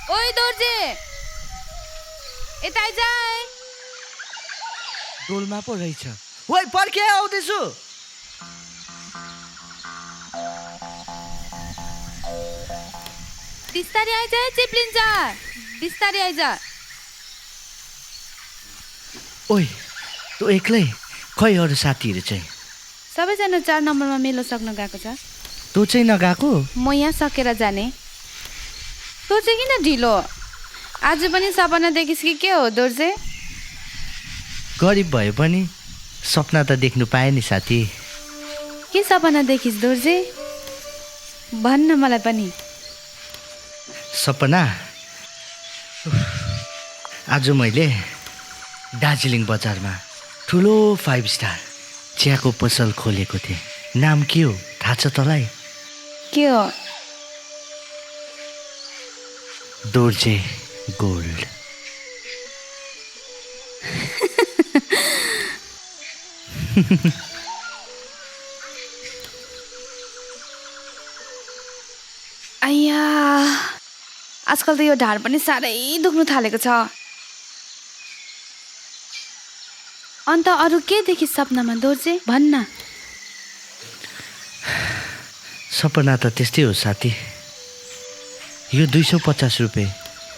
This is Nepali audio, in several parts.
ओइ दोर्जे यता आइज डोलमा पो रहेछ। ओइ पर्खे आउँदैछु। बिस्तारै आइज चिप्लिन्छ बिस्तारै आइज ओइ तँ एक्लै खै अरू साथीहरू चाहिँ? सबैजना 4 नम्बरमा मेलो सक्न गएको छ। तँ चाहिँ नगएको? म यहाँ सकेर जाने। तँ चाहिँ किन ढिलो? आज पनि सपना देखिस् कि के हो दोर्जे? गरिब भए पनि सपना त देख्नु पाएँ नि साथी। के सपना देखिस् दोर्जे? भन्न मलाई पनि। सपना आज मैले दार्जिलिङ बजारमा ठुलो 5 स्टार चियाको पसल खोलेको थिएँ। नाम के हो थाहा छ तँलाई? के हो? दोर्जे गोल्ड। आइया आजकल त यो ढाड पनि साह्रै दुख्नु थालेको छ। अन्त अरू के देखिस् सपनामा दोर्जे भन्न? सपना त त्यस्तै हो साथी। यो 250 रुपियाँ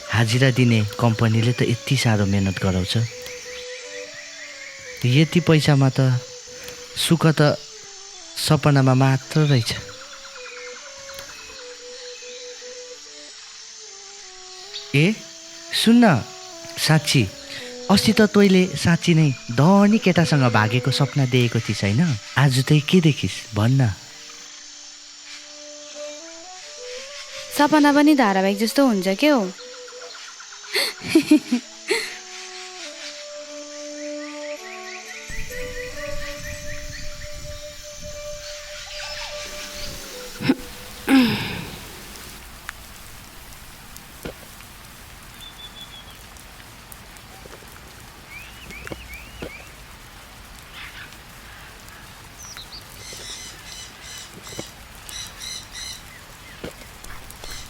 हाजिरा दिने कम्पनीले त यति साह्रो मेहनत गराउँछ। यति पैसामा त सुख त सपनामा मात्र रहेछ। ए सुन्न साँच्ची अस्ति त तैँले साँच्ची नै धनी केटासँग भागेको सपना देखेको थिइस् होइन? आज तै के देखिस् भन्न? सपना पनि धारावाहिक जस्तो हुन्छ के हो?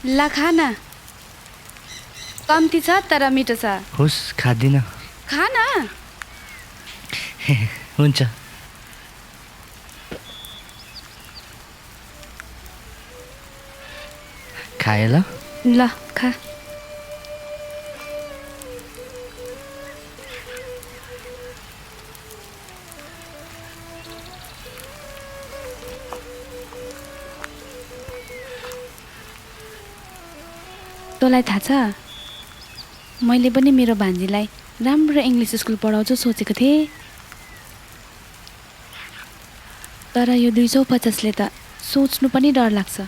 ला खाना कम्ती छ तर मिठो छ। होस् खादिनँ। खाना हुन्छ। खाए ल? ल खा। तँलाई थाहा छ मैले पनि मेरो भान्जीलाई राम्रो इङ्ग्लिस स्कुल पढाउँछु सोचेको थिएँ, तर यो 250ले त सोच्नु पनि डर लाग्छ।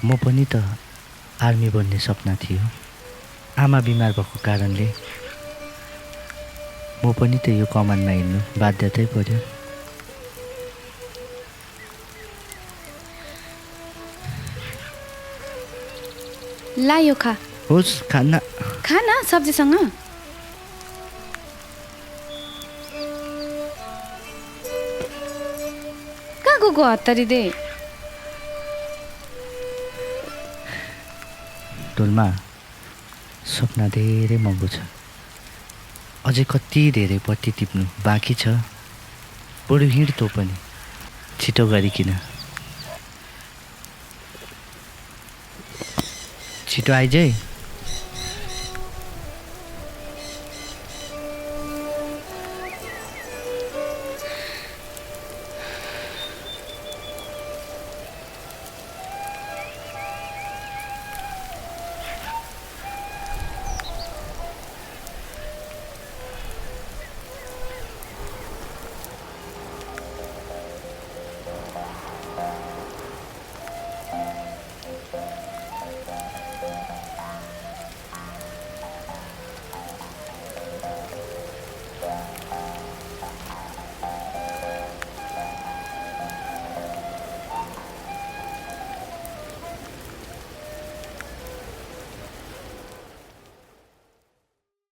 म पनि त आर्मी बन्ने सपना थियो। आमा बिमार भएको कारणले म पनि त यो कमानमा हिँड्नु बाध्यतै पर्यो। ला यो खा। होस् खाना। खाना सब्जीसँग। कहाँ गएको हत्तरी दे? डोलमा सपना धेरै महँगो छ। अझै कति धेरै पट्टी टिप्नु बाँकी छ। बरु हिँड तँ पनि छिटो गरिकन। छिटो आइज है।